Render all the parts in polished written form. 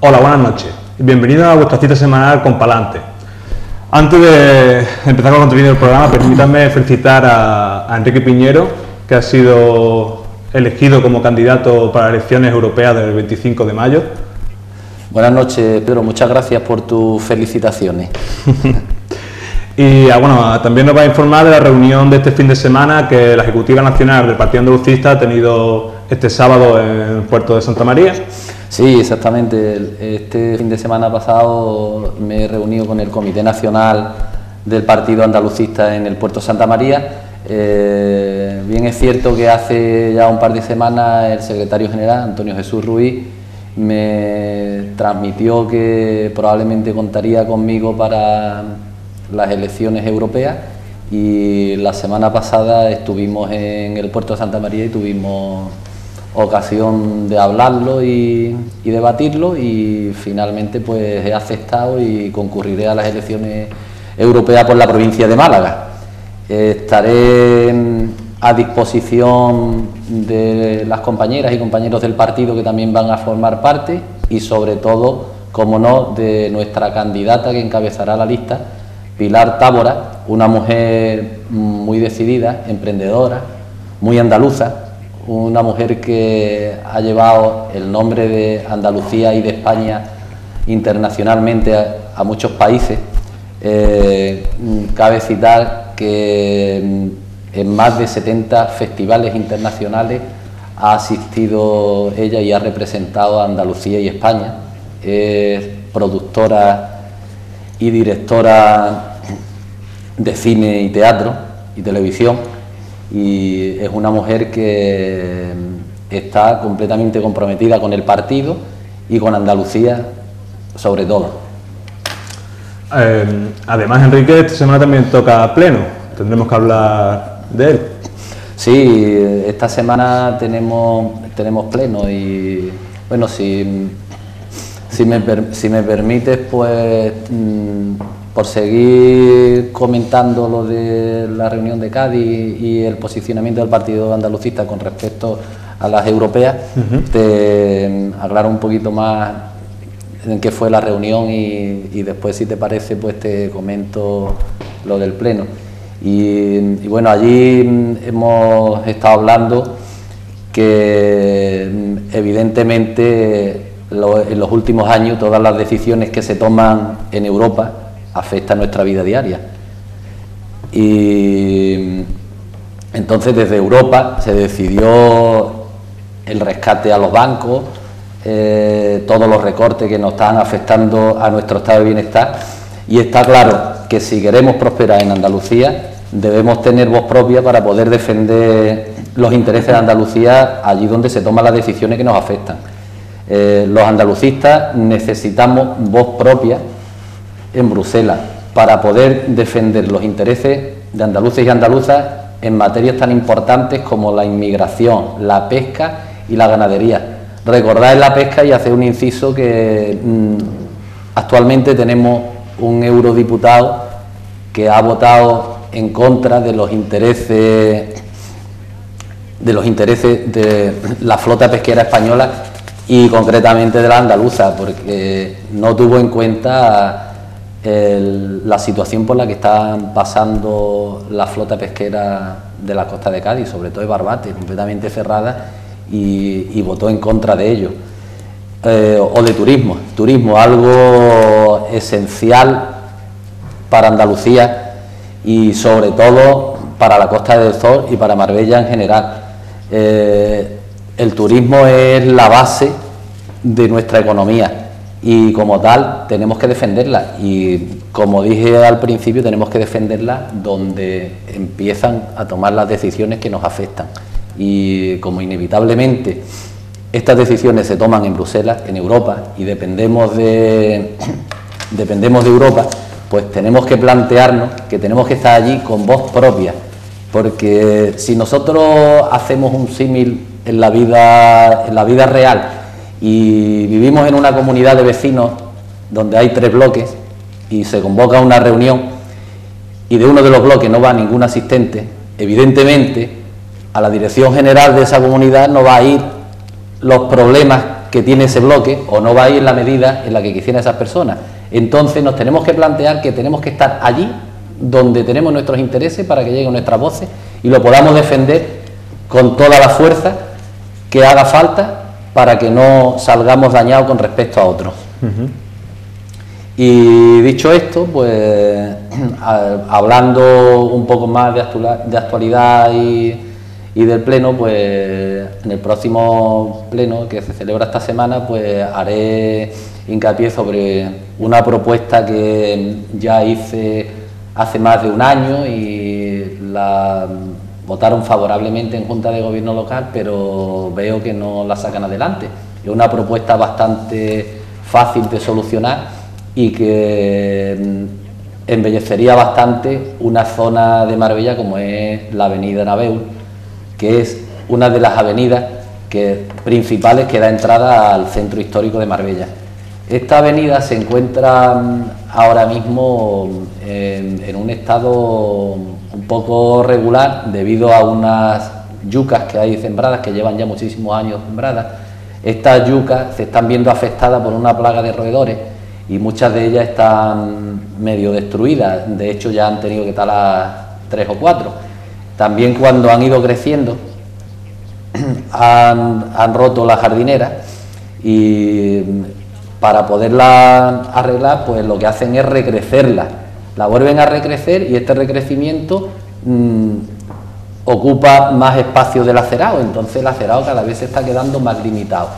Hola, buenas noches. Bienvenidos a vuestra cita semanal con Palante. Antes de empezar con el contenido del programa, permítanme felicitar a Enrique Piñero, que ha sido elegido como candidato para las elecciones europeas del 25 de mayo. Buenas noches, Pedro. Muchas gracias por tus felicitaciones. Y bueno, también nos va a informar de la reunión de este fin de semana que la Ejecutiva Nacional del Partido Andalucista ha tenido este sábado en el puerto de Santa María. Sí, exactamente. Este fin de semana pasado me he reunido con el Comité Nacional del Partido Andalucista en el puerto de Santa María. Bien es cierto que hace ya un par de semanas el secretario general, Antonio Jesús Ruiz, me transmitió que probablemente contaría conmigo para las elecciones europeas, y la semana pasada estuvimos en el puerto de Santa María y tuvimos ocasión de hablarlo y debatirlo, y finalmente pues he aceptado y concurriré a las elecciones europeas por la provincia de Málaga. Estaré a disposición de las compañeras y compañeros del partido que también van a formar parte, y sobre todo, como no, de nuestra candidata que encabezará la lista, Pilar Tábora, una mujer muy decidida, emprendedora, muy andaluza, una mujer que ha llevado el nombre de Andalucía y de España internacionalmente a muchos países. Cabe citar que en más de 70 festivales internacionales ha asistido ella y ha representado a Andalucía y España. Es productora y directora de cine y teatro y televisión, y es una mujer que está completamente comprometida con el partido y con Andalucía sobre todo. Además, Enrique, esta semana también toca pleno, tendremos que hablar de él. Sí, esta semana tenemos pleno, y bueno, si me permites, pues por seguir comentando lo de la reunión de Cádiz y el posicionamiento del partido andalucista con respecto a las europeas, te aclaro un poquito más en qué fue la reunión, y después, si te parece, pues te comento lo del pleno. Y bueno, allí hemos estado hablando que evidentemente en los últimos años todas las decisiones que se toman en Europa afectan nuestra vida diaria, y entonces desde Europa se decidió el rescate a los bancos, todos los recortes que nos están afectando a nuestro estado de bienestar, y está claro que si queremos prosperar en Andalucía debemos tener voz propia para poder defender los intereses de Andalucía allí donde se toman las decisiones que nos afectan. Los andalucistas necesitamos voz propia en Bruselas para poder defender los intereses de andaluces y andaluzas en materias tan importantes como la inmigración, la pesca y la ganadería. Recordar en la pesca, y hacer un inciso, que actualmente tenemos un eurodiputado que ha votado en contra de los intereses de la flota pesquera española, y concretamente de la andaluza, porque no tuvo en cuenta la situación por la que están pasando la flota pesquera de la costa de Cádiz, sobre todo de Barbate, completamente cerrada, y votó en contra de ello. O de turismo, algo esencial para Andalucía y sobre todo para la Costa del Sol y para Marbella en general. El turismo es la base de nuestra economía, y como tal tenemos que defenderla, y como dije al principio, tenemos que defenderla donde empiezan a tomar las decisiones que nos afectan, y como inevitablemente estas decisiones se toman en Bruselas, en Europa, y dependemos de Europa, pues tenemos que plantearnos que tenemos que estar allí con voz propia, porque si nosotros hacemos un símil en la vida real y vivimos en una comunidad de vecinos donde hay 3 bloques y se convoca una reunión y de uno de los bloques no va ningún asistente, evidentemente a la dirección general de esa comunidad no va a ir los problemas que tiene ese bloque o no va a ir en la medida en la que quisieran esas personas. Entonces nos tenemos que plantear que tenemos que estar allí donde tenemos nuestros intereses para que lleguen nuestras voces y lo podamos defender con toda la fuerza que haga falta para que no salgamos dañados con respecto a otros. Y dicho esto, pues hablando un poco más de actualidad y del pleno, pues en el próximo pleno que se celebra esta semana, pues haré hincapié sobre una propuesta que ya hice hace más de un año y la votaron favorablemente en Junta de Gobierno local, pero veo que no la sacan adelante. Es una propuesta bastante fácil de solucionar y que embellecería bastante una zona de Marbella como es la avenida Naveul, que es una de las avenidas principales que da entrada al centro histórico de Marbella. Esta avenida se encuentra ahora mismo en un estado un poco regular debido a unas yucas que hay sembradas, que llevan ya muchísimos años sembradas. Estas yucas se están viendo afectadas por una plaga de roedores y muchas de ellas están medio destruidas, de hecho ya han tenido que talar 3 o 4. También cuando han ido creciendo han roto la jardinera y para poderla arreglar pues lo que hacen es recrecerla, la vuelven a recrecer y este recrecimiento ocupa más espacio del acerado, entonces el acerado cada vez se está quedando más limitado.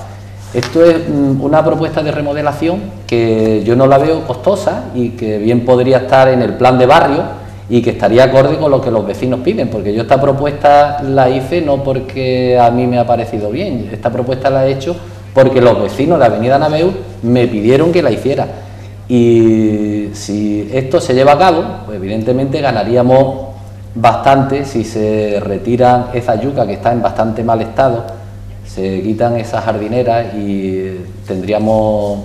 Esto es una propuesta de remodelación que yo no la veo costosa y que bien podría estar en el plan de barrio y que estaría acorde con lo que los vecinos piden, porque yo esta propuesta la hice no porque a mí me ha parecido bien, esta propuesta la he hecho porque los vecinos de la avenida Naveul me pidieron que la hiciera y si esto se lleva a cabo, pues evidentemente ganaríamos bastante si se retiran esa yuca que está en bastante mal estado, se quitan esas jardineras y tendríamos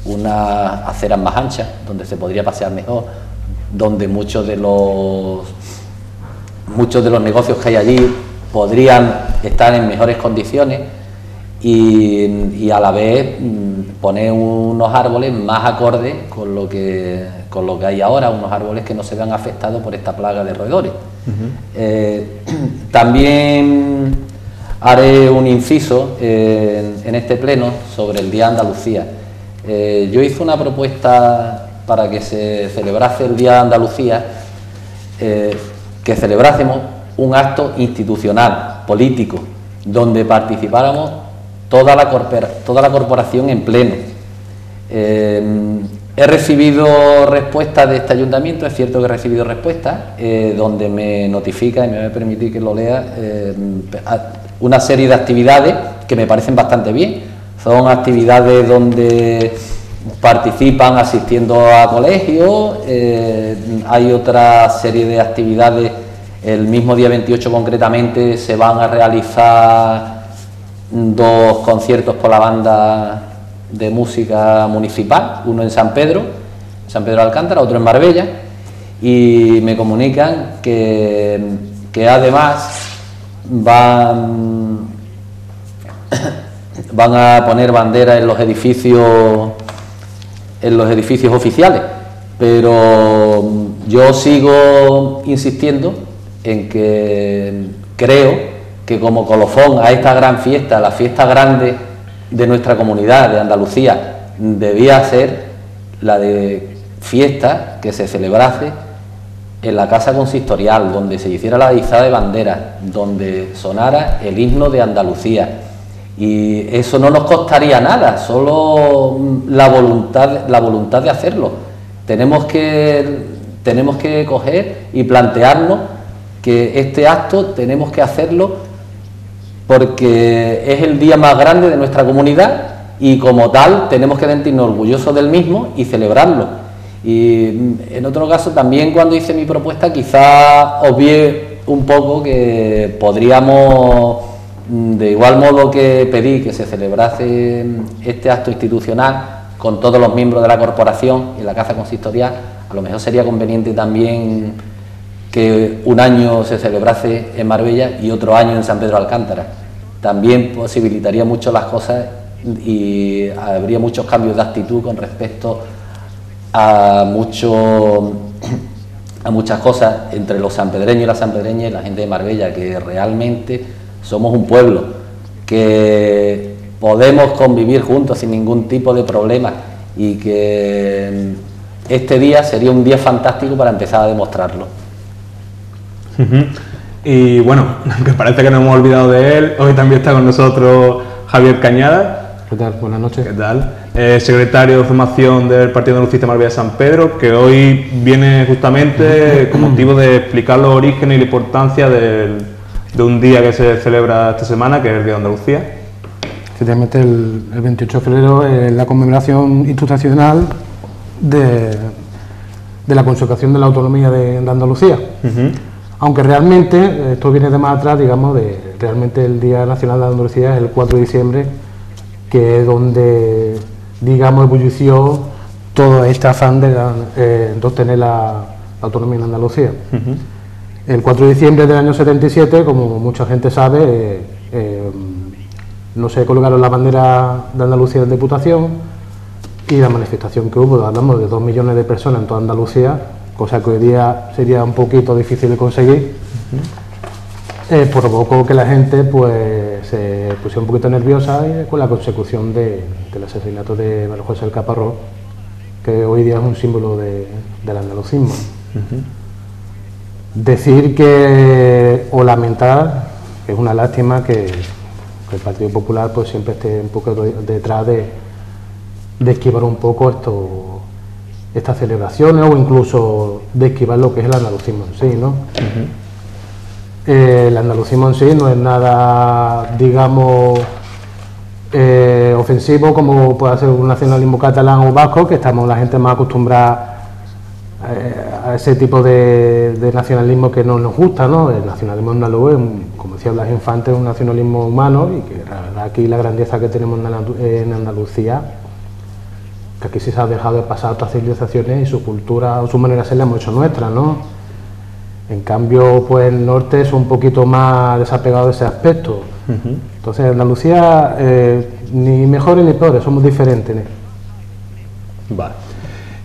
unas aceras más anchas donde se podría pasear mejor, donde muchos de los negocios que hay allí podrían estar en mejores condiciones y a la vez poner unos árboles más acordes con lo que hay ahora, unos árboles que no se vean afectados por esta plaga de roedores. También haré un inciso en este pleno sobre el Día de Andalucía. Yo hice una propuesta para que se celebrase el Día de Andalucía, que celebrásemos un acto institucional, político, donde participáramos toda la corporación en pleno. He recibido respuestas de este ayuntamiento, es cierto que he recibido respuestas, donde me notifica, y me va a permitir que lo lea, una serie de actividades que me parecen bastante bien. Son actividades donde participan asistiendo a colegios, hay otra serie de actividades, el mismo día 28 concretamente se van a realizar 2 conciertos por la banda de música municipal, uno en San Pedro de Alcántara, otro en Marbella, y me comunican que además van a poner banderas en los edificios oficiales, pero yo sigo insistiendo en que creo que como colofón a esta gran fiesta, la fiesta grande de nuestra comunidad, de Andalucía, debía ser la de fiesta que se celebrase en la casa consistorial, donde se hiciera la izada de banderas, donde sonara el himno de Andalucía. Y eso no nos costaría nada, solo la voluntad de hacerlo. Tenemos que coger y plantearnos que este acto tenemos que hacerlo porque es el día más grande de nuestra comunidad y como tal tenemos que sentirnos orgullosos del mismo y celebrarlo. Y en otro caso también cuando hice mi propuesta quizá obvié un poco que podríamos, de igual modo que pedí que se celebrase este acto institucional con todos los miembros de la corporación y la casa consistorial, a lo mejor sería conveniente también que un año se celebrase en Marbella y otro año en San Pedro de Alcántara. También posibilitaría mucho las cosas y habría muchos cambios de actitud con respecto a muchas cosas entre los sanpedreños y las sanpedreñas y la gente de Marbella, que realmente somos un pueblo que podemos convivir juntos sin ningún tipo de problema y que este día sería un día fantástico para empezar a demostrarlo. Y bueno, aunque parece que nos hemos olvidado de él, hoy también está con nosotros Javier Cañada. ¿Qué tal? Buenas noches. ¿Qué tal? Secretario de Formación del Partido Andalucista Marbella San Pedro, que hoy viene justamente con motivo de explicar los orígenes y la importancia de un día que se celebra esta semana, que es el Día de Andalucía. Efectivamente, el 28 de febrero es la conmemoración institucional de la consecución de la autonomía de Andalucía. Aunque realmente, esto viene de más atrás, digamos, realmente el Día Nacional de Andalucía es el 4 de diciembre, que es donde, digamos, ebullició todo este afán de obtener la autonomía en Andalucía. El 4 de diciembre del año 77, como mucha gente sabe, no se colocaron la bandera de Andalucía en Diputación, y la manifestación que hubo, hablamos de 2 millones de personas en toda Andalucía, cosa que hoy día sería un poquito difícil de conseguir, provocó que la gente pues se pusiera un poquito nerviosa con la consecución del asesinato de María José del Caparrós, que hoy día es un símbolo del andalucismo. Decir que, o lamentar, que es una lástima que el Partido Popular pues siempre esté un poco detrás de esquivar un poco estas celebraciones, o incluso de esquivar lo que es el andalucismo en sí, ¿no? El andalucismo en sí no es nada, digamos, ofensivo como puede ser un nacionalismo catalán o vasco, que estamos la gente más acostumbrada a ese tipo de nacionalismo que no nos gusta, ¿no? El nacionalismo andaluz, como decía Blas Infante, es un nacionalismo humano, y que la verdad aquí la grandeza que tenemos en Andalucía, que aquí sí se ha dejado de pasar otras civilizaciones y su cultura o su manera de ser la hemos hecho nuestra, ¿no? En cambio, pues el norte es un poquito más desapegado de ese aspecto. Entonces, en Andalucía, ni mejores ni peores, somos diferentes, ¿no? Vale.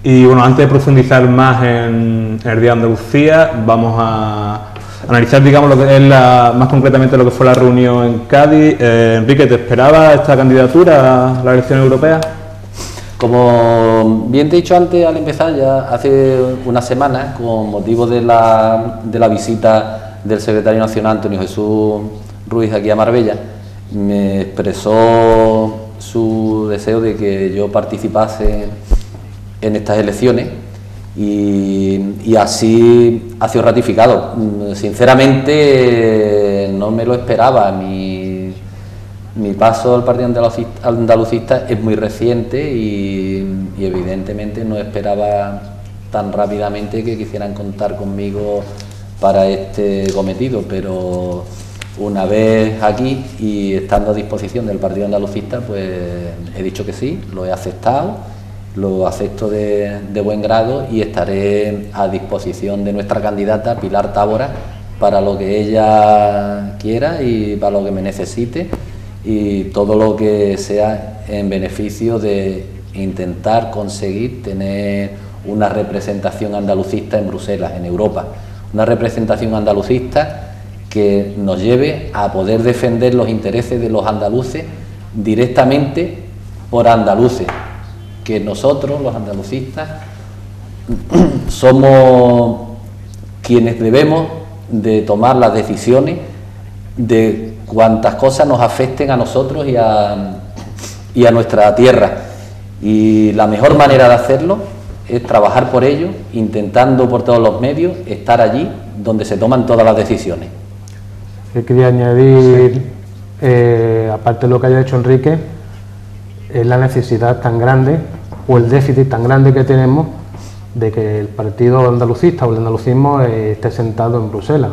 Y bueno, antes de profundizar más en el Día de Andalucía, vamos a analizar, digamos, lo que es más concretamente lo que fue la reunión en Cádiz. Enrique, ¿te esperaba esta candidatura a la elección europea? Como bien te he dicho antes al empezar, ya hace unas semanas, con motivo de la visita del secretario nacional Antonio Jesús Ruiz aquí a Marbella, me expresó su deseo de que yo participase en estas elecciones, y así ha sido ratificado. Sinceramente no me lo esperaba. Mi paso al Partido Andalucista es muy reciente y evidentemente no esperaba tan rápidamente que quisieran contar conmigo para este cometido, pero una vez aquí y estando a disposición del Partido Andalucista, pues he dicho que sí, lo he aceptado, lo acepto de buen grado, y estaré a disposición de nuestra candidata Pilar Tábora para lo que ella quiera y para lo que me necesite, y todo lo que sea en beneficio de intentar conseguir tener una representación andalucista en Bruselas, en Europa, una representación andalucista que nos lleve a poder defender los intereses de los andaluces directamente por andaluces, que nosotros, los andalucistas, somos quienes debemos de tomar las decisiones de cuantas cosas nos afecten a nosotros y a nuestra tierra, y la mejor manera de hacerlo es trabajar por ello, intentando por todos los medios estar allí donde se toman todas las decisiones. Quería añadir, aparte de lo que haya hecho Enrique, es la necesidad tan grande o el déficit tan grande que tenemos de que el partido andalucista o el andalucismo esté sentado en Bruselas.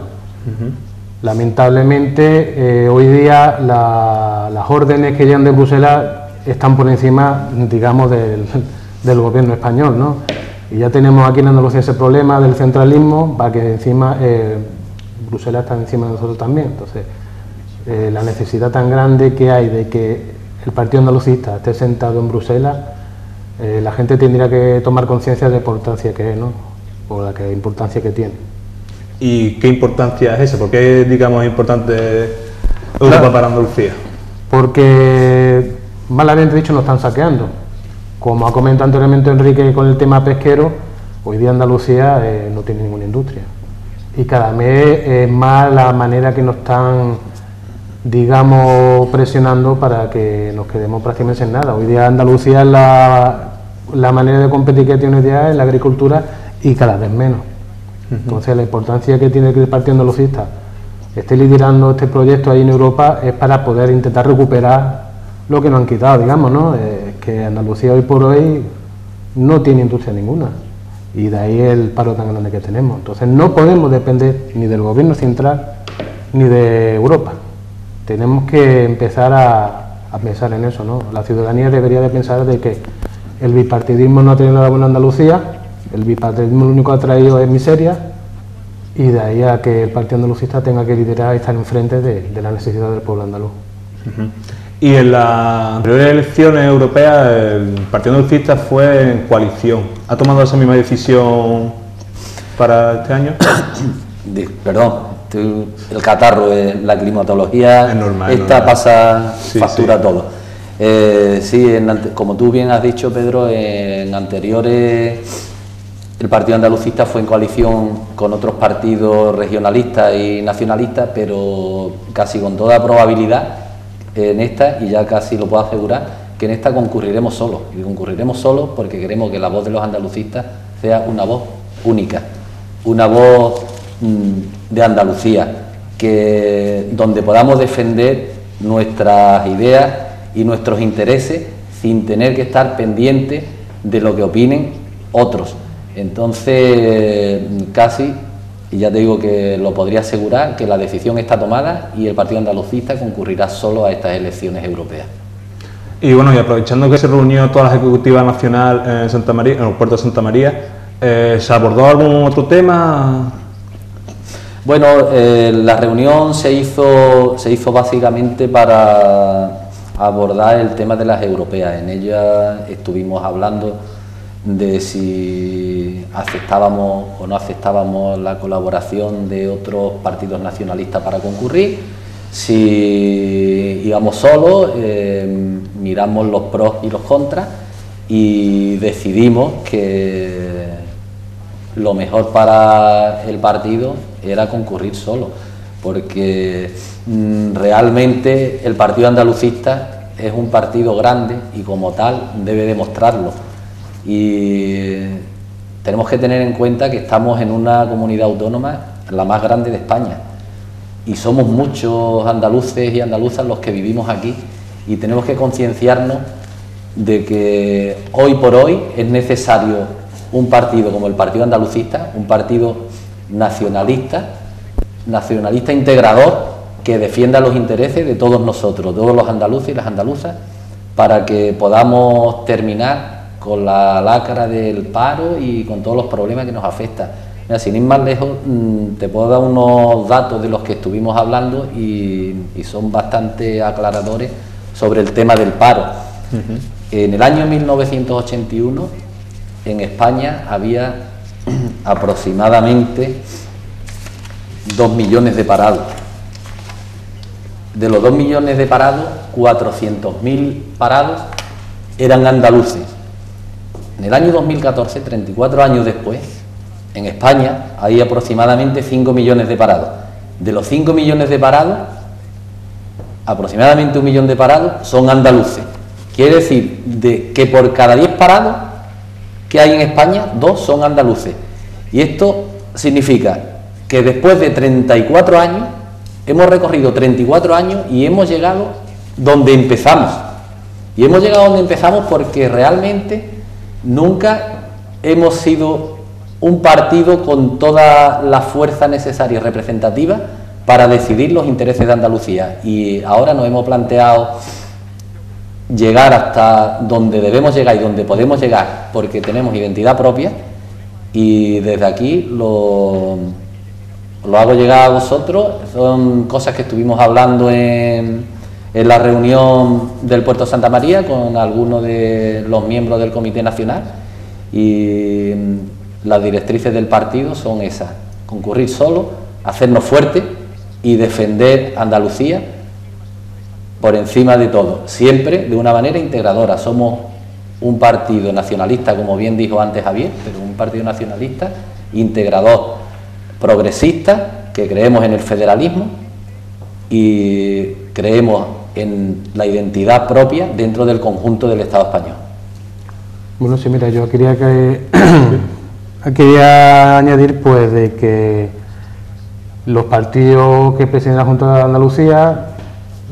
Lamentablemente, hoy día las órdenes que llegan de Bruselas están por encima, digamos, del gobierno español, ¿no? Y ya tenemos aquí en Andalucía ese problema del centralismo, para que encima Bruselas está encima de nosotros también. Entonces, la necesidad tan grande que hay de que el Partido Andalucista esté sentado en Bruselas, la gente tendría que tomar conciencia de la importancia que es, ¿no? O la importancia que tiene. ¿Y qué importancia es esa? ¿Por qué, digamos, es importante Europa para Andalucía? Porque, malamente dicho, nos están saqueando. Como ha comentado anteriormente Enrique con el tema pesquero, hoy día Andalucía no tiene ninguna industria. Y cada mes es más la manera que nos están, digamos, presionando para que nos quedemos prácticamente en nada. Hoy día Andalucía es la manera de competir que tiene hoy día en la agricultura y cada vez menos. Entonces la importancia que tiene que el Partido Andalucista esté liderando este proyecto ahí en Europa es para poder intentar recuperar lo que nos han quitado, digamos, ¿no? Que Andalucía hoy por hoy no tiene industria ninguna y de ahí el paro tan grande que tenemos. Entonces no podemos depender ni del gobierno central ni de Europa. Tenemos que empezar a pensar en eso, ¿no? La ciudadanía debería de pensar de que el bipartidismo no ha tenido nada bueno en Andalucía, el bipartidismo lo único que ha traído es miseria y de ahí a que el Partido Andalucista tenga que liderar y estar enfrente de la necesidad del pueblo andaluz. Y en las anteriores elecciones europeas el Partido Andalucista fue en coalición. ¿Ha tomado esa misma decisión para este año? Perdón, el catarro, la climatología, es normal, esta pasa sí, factura sí. Todo. Sí, como tú bien has dicho, Pedro, en anteriores el Partido Andalucista fue en coalición con otros partidos regionalistas y nacionalistas, pero casi con toda probabilidad en esta, y ya casi lo puedo asegurar, que en esta concurriremos solos. Y concurriremos solos porque queremos que la voz de los andalucistas sea una voz única, una voz de Andalucía, donde podamos defender nuestras ideas y nuestros intereses sin tener que estar pendientes de lo que opinen otros. Entonces, casi, y ya te digo que lo podría asegurar, que la decisión está tomada y el Partido Andalucista concurrirá solo a estas elecciones europeas. Y bueno, y aprovechando que se reunió toda la Ejecutiva Nacional en Santa María, en el puerto de Santa María, ¿se abordó algún otro tema? Bueno, la reunión se hizo básicamente para abordar el tema de las europeas. En ella estuvimos hablando de si aceptábamos o no aceptábamos la colaboración de otros partidos nacionalistas para concurrir, si íbamos solos, miramos los pros y los contras y decidimos que lo mejor para el partido era concurrir solo, porque realmente el Partido Andalucista es un partido grande y como tal debe demostrarlo. Y tenemos que tener en cuenta que estamos en una comunidad autónoma la más grande de España y somos muchos andaluces y andaluzas los que vivimos aquí y tenemos que concienciarnos de que hoy por hoy es necesario un partido como el Partido Andalucista, un partido nacionalista integrador que defienda los intereses de todos nosotros, todos los andaluces y las andaluzas, para que podamos terminar con la lacra del paro y con todos los problemas que nos afectan. Mira, sin ir más lejos, te puedo dar unos datos de los que estuvimos hablando y son bastante aclaradores sobre el tema del paro. En el año 1981, en España había aproximadamente 2 millones de parados. De los 2 millones de parados, 400.000 parados eran andaluces. En el año 2014, 34 años después, en España hay aproximadamente 5 millones de parados. De los 5 millones de parados, aproximadamente 1 millón de parados son andaluces. Quiere decir que por cada 10 parados que hay en España, 2 son andaluces. Y esto significa que después de 34 años, hemos recorrido 34 años y hemos llegado donde empezamos. Y hemos llegado donde empezamos porque realmente nunca hemos sido un partido con toda la fuerza necesaria y representativa para decidir los intereses de Andalucía. Y ahora nos hemos planteado llegar hasta donde debemos llegar y donde podemos llegar porque tenemos identidad propia, y desde aquí lo hago llegar a vosotros. Son cosas que estuvimos hablando en En la reunión del Puerto Santa María con algunos de los miembros del Comité Nacional, y las directrices del partido son esas: concurrir solo, hacernos fuertes y defender Andalucía por encima de todo, siempre de una manera integradora. Somos un partido nacionalista, como bien dijo antes Javier, pero un partido nacionalista integrador, progresista, que creemos en el federalismo y creemos en la identidad propia dentro del conjunto del Estado español. Bueno, sí, mira, yo quería añadir pues de que los partidos que presiden la Junta de Andalucía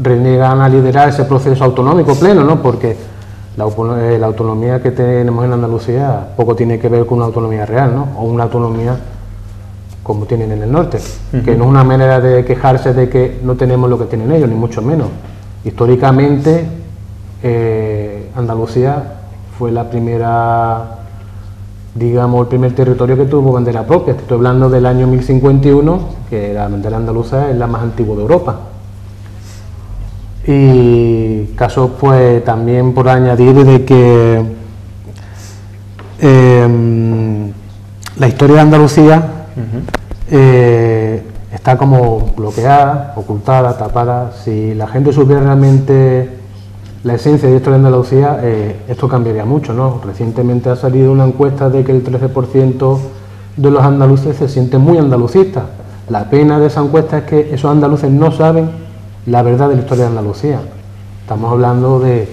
reniegan a liderar ese proceso autonómico pleno, ¿no? Porque la autonomía que tenemos en Andalucía poco tiene que ver con una autonomía real, ¿no? O una autonomía como tienen en el norte, que no es una manera de quejarse de que no tenemos lo que tienen ellos, ni mucho menos. Históricamente, Andalucía fue la primera, digamos, el primer territorio que tuvo bandera propia. Estoy hablando del año 1051, que la bandera andaluza es la más antigua de Europa. Y caso, pues, también por añadir de que la historia de Andalucía está como bloqueada, ocultada, tapada. Si la gente supiera realmente la esencia de la historia de Andalucía, esto cambiaría mucho, ¿no? Recientemente ha salido una encuesta de que el 13% de los andaluces se sienten muy andalucistas. La pena de esa encuesta es que esos andaluces no saben la verdad de la historia de Andalucía. Estamos hablando de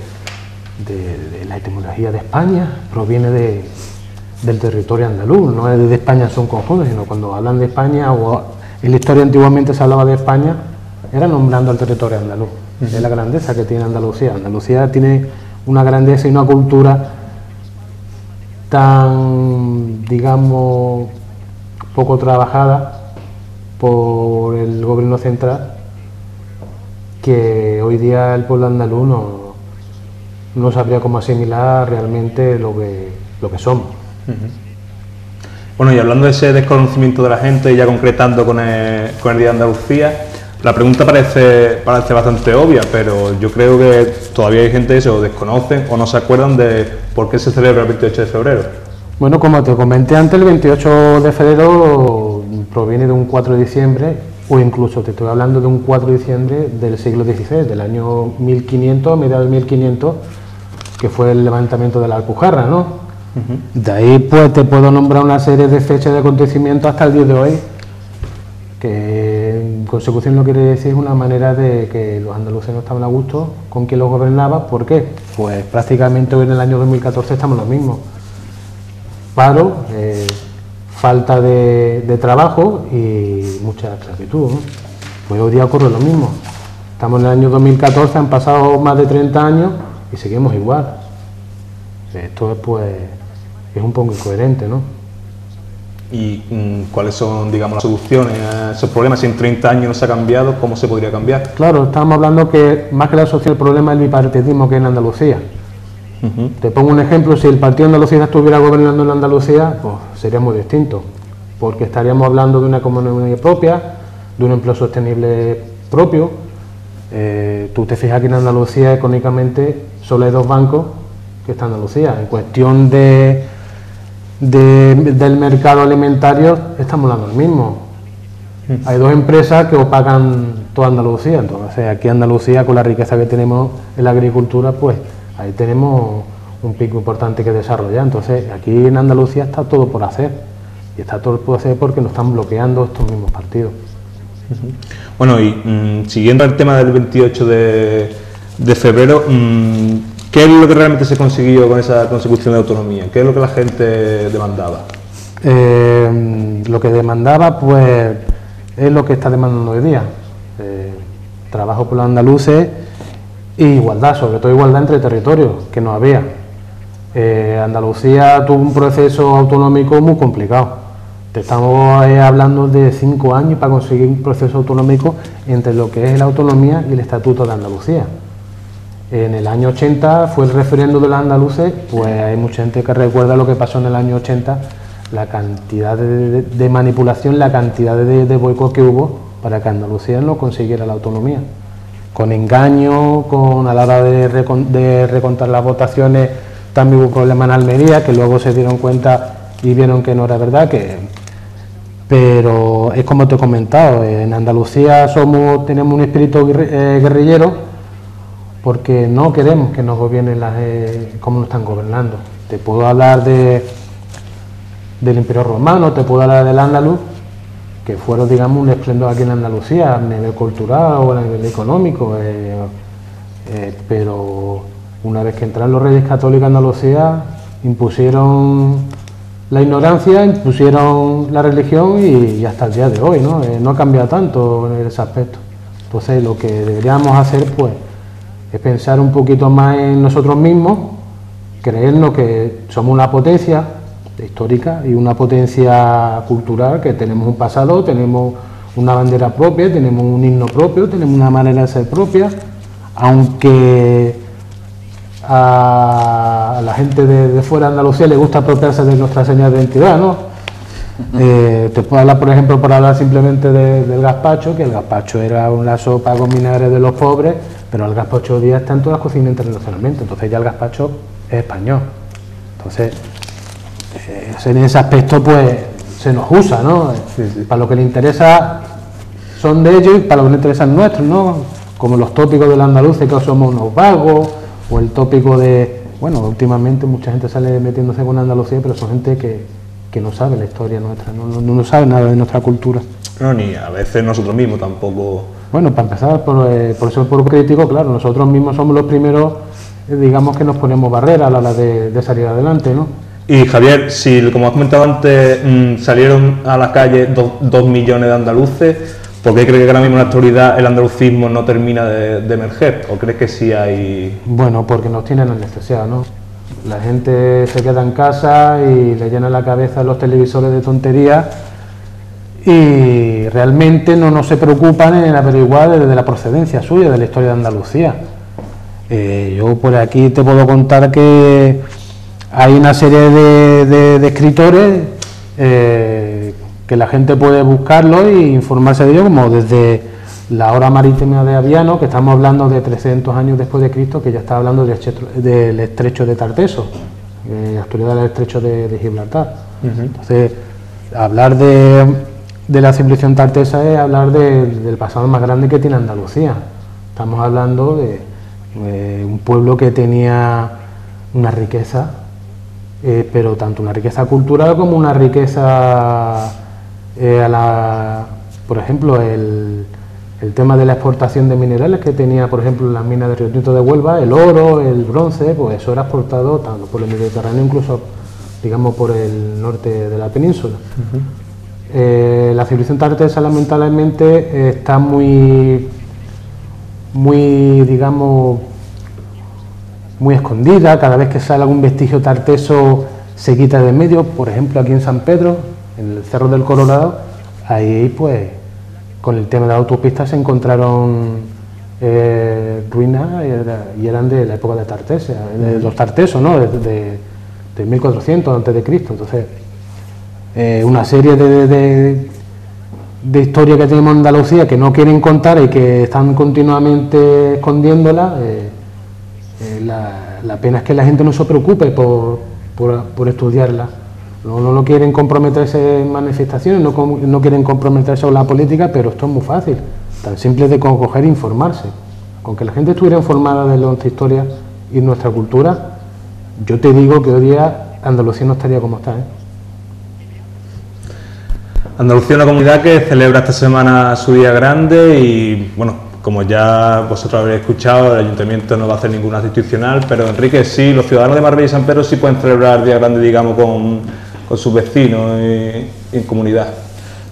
la etimología de España, proviene del territorio andaluz, no es de España en su conjunto, sino cuando hablan de España, o en la historia antiguamente se hablaba de España, era nombrando al territorio andaluz. Es la grandeza que tiene Andalucía. Andalucía tiene una grandeza y una cultura tan, digamos, poco trabajada por el gobierno central, que hoy día el pueblo andaluz no sabría cómo asimilar realmente lo que somos. Bueno, y hablando de ese desconocimiento de la gente, y ya concretando con el Día de Andalucía, la pregunta parece bastante obvia, pero yo creo que todavía hay gente que se lo desconocen o no se acuerdan de por qué se celebra el 28 de febrero. Bueno, como te comenté antes, el 28 de febrero proviene de un 4 de diciembre, o incluso te estoy hablando de un 4 de diciembre del siglo XVI, del año 1500, mediados del 1500, que fue el levantamiento de la Alpujarra, ¿no? De ahí pues te puedo nombrar una serie de fechas de acontecimientos hasta el día de hoy, que en consecución lo quiere decir una manera de que los andaluces no estaban a gusto con quien los gobernaba. ¿Por qué? Pues prácticamente hoy en el año 2014 estamos lo mismo. Paro, falta de trabajo y mucha esclavitud, ¿no? Pues hoy día ocurre lo mismo. Estamos en el año 2014, han pasado más de 30 años y seguimos igual. Esto pues es un poco incoherente, ¿no? ¿Y cuáles son, digamos, las soluciones a esos problemas? Si en 30 años no se ha cambiado, ¿cómo se podría cambiar? Claro, estamos hablando que más que la solución, el problema es el bipartidismo que hay en Andalucía. Te pongo un ejemplo: si el Partido Andalucía estuviera gobernando en Andalucía, pues sería muy distinto, porque estaríamos hablando de una economía propia, de un empleo sostenible propio. Tú te fijas que en Andalucía económicamente solo hay 2 bancos que están en Andalucía. En cuestión del mercado alimentario estamos hablando del mismo. Hay 2 empresas que opacan toda Andalucía. Entonces aquí en Andalucía, con la riqueza que tenemos en la agricultura, pues ahí tenemos un pico importante que desarrollar. Entonces aquí en Andalucía está todo por hacer, y está todo por hacer porque nos están bloqueando estos mismos partidos. Bueno, y siguiendo el tema del 28 de febrero, ¿qué es lo que realmente se consiguió con esa consecución de autonomía? ¿Qué es lo que la gente demandaba? Lo que demandaba, pues, es lo que está demandando hoy día. Trabajo por los andaluces e igualdad, sobre todo igualdad entre territorios, que no había. Andalucía tuvo un proceso autonómico muy complicado. Te estamos hablando de 5 años para conseguir un proceso autonómico entre lo que es la autonomía y el Estatuto de Andalucía. En el año 80 fue el referéndum de los andaluces, pues hay mucha gente que recuerda lo que pasó en el año 80, la cantidad de manipulación, la cantidad de boicot que hubo para que Andalucía no consiguiera la autonomía. con engaño, a la hora de recontar las votaciones. También hubo problemas en Almería, que luego se dieron cuenta y vieron que no era verdad, pero es como te he comentado, en Andalucía tenemos un espíritu guerrillero, porque no queremos que nos gobiernen como nos están gobernando. Te puedo hablar del Imperio Romano, te puedo hablar del Andaluz, que fueron, digamos, un esplendor aquí en Andalucía, a nivel cultural o a nivel económico, pero una vez que entraron los reyes católicos a Andalucía, impusieron la ignorancia, impusieron la religión y hasta el día de hoy, ¿no? No ha cambiado tanto en ese aspecto. Entonces, lo que deberíamos hacer, pues, es pensar un poquito más en nosotros mismos, creernos que somos una potencia histórica y una potencia cultural, que tenemos un pasado, tenemos una bandera propia, tenemos un himno propio, tenemos una manera de ser propia, aunque a la gente de fuera de Andalucía le gusta apropiarse de nuestra señal de identidad, ¿no? Te puedo hablar, por ejemplo, simplemente del gazpacho, que el gazpacho era una sopa con vinagre de los pobres, pero el gazpacho hoy día está en todas las cocinas internacionalmente, entonces ya el gazpacho es español. Entonces, en ese aspecto, pues, se nos usa, ¿no? Sí. Para lo que le interesa son de ellos y para lo que le interesa es nuestro, ¿no? Como los tópicos del andaluz, que somos unos vagos, o el tópico de, bueno, últimamente mucha gente sale metiéndose con Andalucía, pero son gente que no sabe la historia nuestra, no sabe nada de nuestra cultura. No, ni a veces nosotros mismos tampoco. Bueno, para empezar, por eso por crítico, claro, nosotros mismos somos los primeros, digamos, que nos ponemos barreras a la hora de salir adelante, ¿no? Y Javier, si como has comentado antes, salieron a la calle 2 millones de andaluces, ¿por qué crees que ahora mismo en la actualidad el andalucismo no termina de emerger? ¿O crees que sí hay...? Bueno, porque nos tienen anestesiados, ¿no? La gente se queda en casa y le llena la cabeza los televisores de tonterías y realmente no se preocupan en averiguar desde la procedencia suya, de la historia de Andalucía. Yo por aquí te puedo contar que hay una serie de escritores que la gente puede buscarlo e informarse de ello, como desde la Hora Marítima de Aviano, que estamos hablando de 300 años después de Cristo, que ya está hablando del estrecho de Tarteso, la actualidad del estrecho de Gibraltar. Entonces, hablar de la civilización tartesa es hablar del pasado más grande que tiene Andalucía. Estamos hablando de un pueblo que tenía una riqueza, pero tanto una riqueza cultural como una riqueza por ejemplo, el tema de la exportación de minerales que tenía, por ejemplo, las minas de Río Tinto de Huelva, el oro, el bronce, pues eso era exportado tanto por el Mediterráneo, incluso, digamos, por el norte de la península. La civilización tartesa, lamentablemente, está muy, digamos, muy escondida. Cada vez que sale algún vestigio tarteso se quita de medio. Por ejemplo, aquí en San Pedro, en el Cerro del Colorado, ahí pues con el tema de la autopista se encontraron ruinas y eran de la época de Tartesia, de los tartesos, ¿no? de 1400 antes de Cristo. Entonces, una serie de historias que tenemos en Andalucía que no quieren contar y que están continuamente escondiéndola. La pena es que la gente no se preocupe por estudiarla. No quieren comprometerse en manifestaciones, no quieren comprometerse con la política, pero esto es muy fácil, tan simple de coger e informarse. Con que la gente estuviera informada de nuestra historia y nuestra cultura, yo te digo que hoy día Andalucía no estaría como está, ¿eh? Andalucía es una comunidad que celebra esta semana su día grande y, bueno, como ya vosotros habréis escuchado, el Ayuntamiento no va a hacer ningún acto institucional, pero Enrique, sí, los ciudadanos de Marbella y San Pedro sí pueden celebrar el día grande, digamos, con sus vecinos y en comunidad.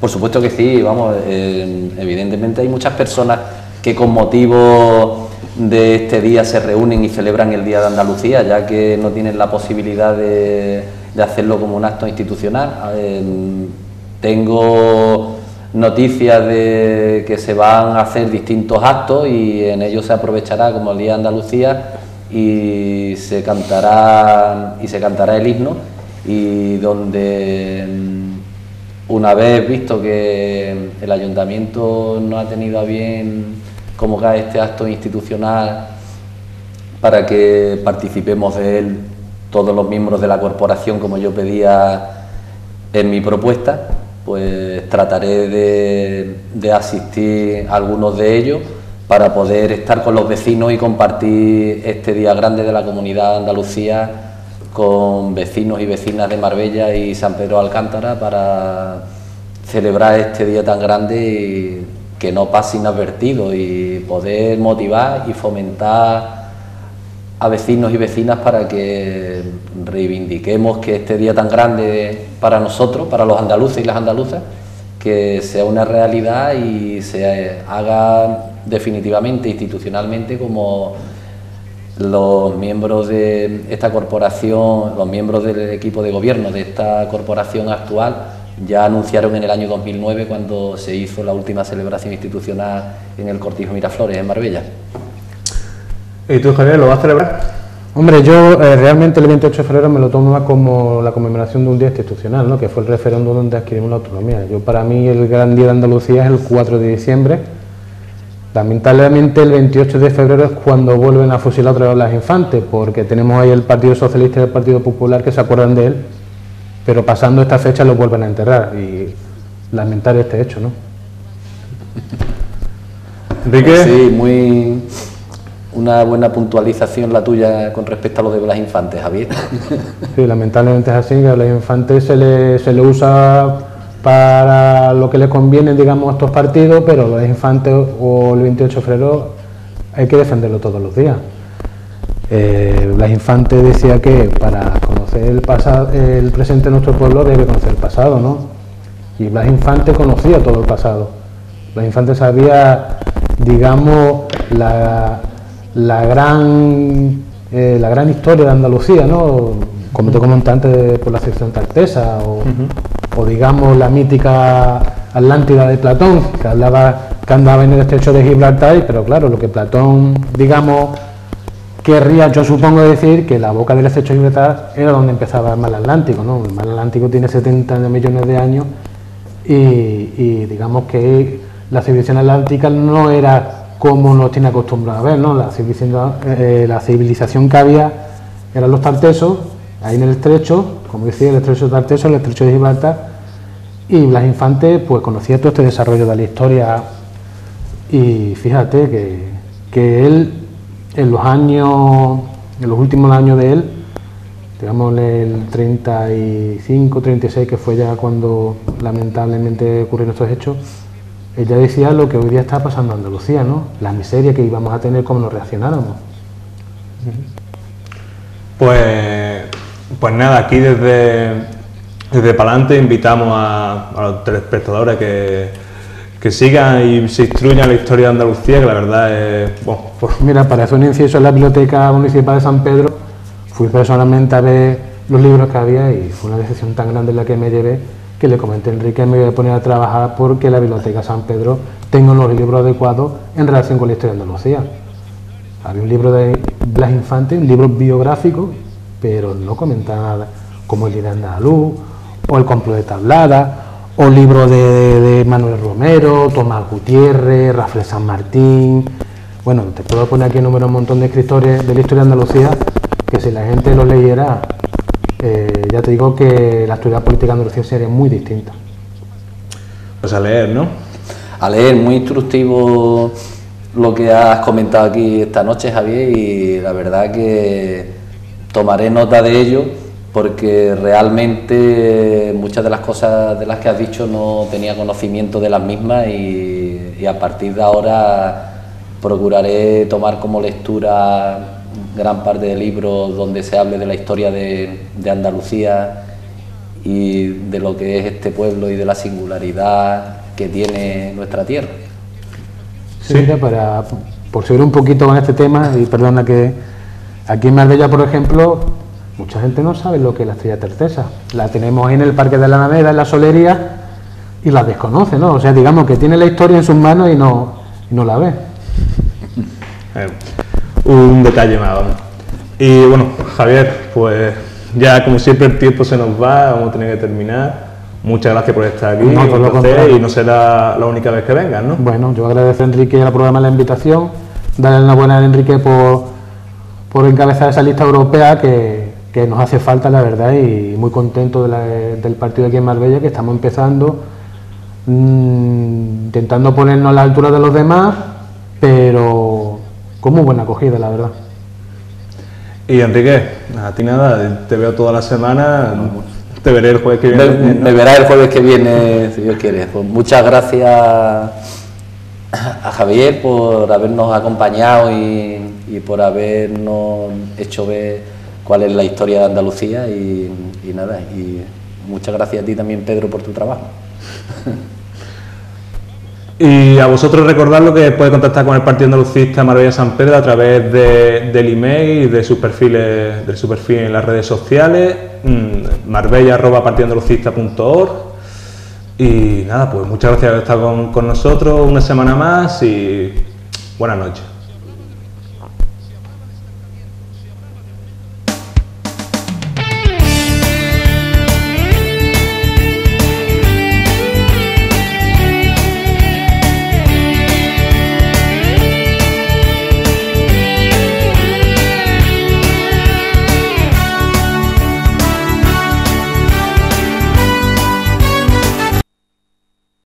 Por supuesto que sí, vamos, evidentemente hay muchas personas que con motivo de este día se reúnen y celebran el Día de Andalucía, ya que no tienen la posibilidad de hacerlo como un acto institucional. Tengo noticias de que se van a hacer distintos actos y en ellos se aprovechará como el Día de Andalucía y se cantará el himno, y donde, una vez visto que el ayuntamiento no ha tenido a bien convocar este acto institucional para que participemos de él todos los miembros de la corporación, como yo pedía en mi propuesta, pues trataré de asistir a algunos de ellos para poder estar con los vecinos y compartir este día grande de la Comunidad de Andalucía con vecinos y vecinas de Marbella y San Pedro de Alcántara, para celebrar este día tan grande y que no pase inadvertido, y poder motivar y fomentar a vecinos y vecinas para que reivindiquemos que este día tan grande para nosotros, para los andaluces y las andaluzas, que sea una realidad y se haga definitivamente, institucionalmente, como los miembros de esta corporación, los miembros del equipo de gobierno de esta corporación actual ya anunciaron en el año 2009, cuando se hizo la última celebración institucional en el Cortijo Miraflores, en Marbella. ¿Y tú, Javier, lo vas a celebrar? Hombre, yo realmente el 28 de febrero me lo tomo como la conmemoración de un día institucional, ¿no? Que fue el referéndum donde adquirimos la autonomía. Para mí el gran día de Andalucía es el 4 de diciembre. Lamentablemente el 28 de febrero es cuando vuelven a fusilar otra vez las Infantes, porque tenemos ahí el Partido Socialista y el Partido Popular que se acuerdan de él, pero pasando esta fecha lo vuelven a enterrar, y lamentar este hecho, ¿no? Enrique. Sí, una buena puntualización la tuya con respecto a lo de Blas Infante, Javier. Sí, lamentablemente es así, que a Blas Infante se le usa para lo que le conviene, digamos, a estos partidos, pero Blas Infante o el 28 de febrero hay que defenderlo todos los días. Blas Infante decía que para conocer el pasado, el presente de nuestro pueblo debe conocer el pasado, ¿no? Y Blas Infante conocía todo el pasado. Blas Infante sabía, digamos, la gran historia de Andalucía, ¿no? Como te comenté antes, por la sección Tartesa, o digamos la mítica Atlántida de Platón, que andaba en el estrecho de Gibraltar, pero claro, lo que Platón, digamos, querría, yo supongo, decir que la boca del estrecho de Gibraltar era donde empezaba el mar Atlántico, ¿no? El mar Atlántico tiene 70 millones de años y digamos que la civilización atlántica no era como nos tiene acostumbrado a ver, ¿no? La civilización que había eran los tartesos, ahí en el estrecho, como decía, el estrecho de Tarteso, el estrecho de Gibraltar, y Blas Infante pues conocía todo este desarrollo de la historia, y fíjate que él en los últimos años de él, digamos el 35, 36, que fue ya cuando lamentablemente ocurrieron estos hechos, ella decía lo que hoy día está pasando en Andalucía, ¿no? La miseria que íbamos a tener como nos reaccionáramos. Pues nada, aquí desde Palante invitamos a los telespectadores que sigan y se instruyan la historia de Andalucía, que la verdad es... Bueno, Mira, para hacer un inciso en la Biblioteca Municipal de San Pedro, fui personalmente a ver los libros que había y fue una decepción tan grande la que me llevé, que le comenté a Enrique me voy a poner a trabajar porque la Biblioteca San Pedro tenga los libros adecuados en relación con la historia de Andalucía. Había un libro de Blas Infante, un libro biográfico, pero no comenta nada, como el Líder Andaluz, o el Complot de Tablada, o libros de Manuel Romero, Tomás Gutiérrez, Rafael San Martín. Bueno, te puedo poner aquí un montón de escritores de la historia de Andalucía, que si la gente los leyera, ya te digo que la historia política de Andalucía sería muy distinta. Pues a leer, ¿no? A leer, muy instructivo lo que has comentado aquí esta noche, Javier, y la verdad que tomaré nota de ello, porque realmente muchas de las cosas de las que has dicho no tenía conocimiento de las mismas, y a partir de ahora procuraré tomar como lectura gran parte de libros donde se hable de la historia de Andalucía y de lo que es este pueblo y de la singularidad que tiene nuestra tierra. Sí, mira, por seguir un poquito con este tema, y perdona que aquí en Marbella, por ejemplo, mucha gente no sabe lo que es la estrella Tartesa. La tenemos ahí en el Parque de la Alameda, en la solería, y la desconoce, ¿no? O sea, digamos que tiene la historia en sus manos y no la ve. Un detalle más, vamos. Y bueno, Javier, pues ya como siempre el tiempo se nos va, vamos a tener que terminar. muchas gracias por estar aquí, No, por lo contrario. y no será la única vez que vengas, ¿no? Bueno, yo agradezco a Enrique al programa la invitación, darle enhorabuena a Enrique por encabezar esa lista europea que nos hace falta, la verdad, y muy contento del partido aquí en Marbella, que estamos empezando, intentando ponernos a la altura de los demás, pero con muy buena acogida, la verdad. Y Enrique, a ti nada, te veo toda la semana, te veré el jueves que viene. Me verás el jueves que viene, si Dios quiere. Pues muchas gracias a Javier por habernos acompañado y por habernos hecho ver cuál es la historia de Andalucía y nada, y muchas gracias a ti también, Pedro, por tu trabajo. Y a vosotros recordad que podéis contactar con el Partido Andalucista Marbella San Pedro a través del email y de su perfil en las redes sociales, marbella@partidoandalucista.org. Y nada, pues muchas gracias por estar con nosotros una semana más y buenas noches.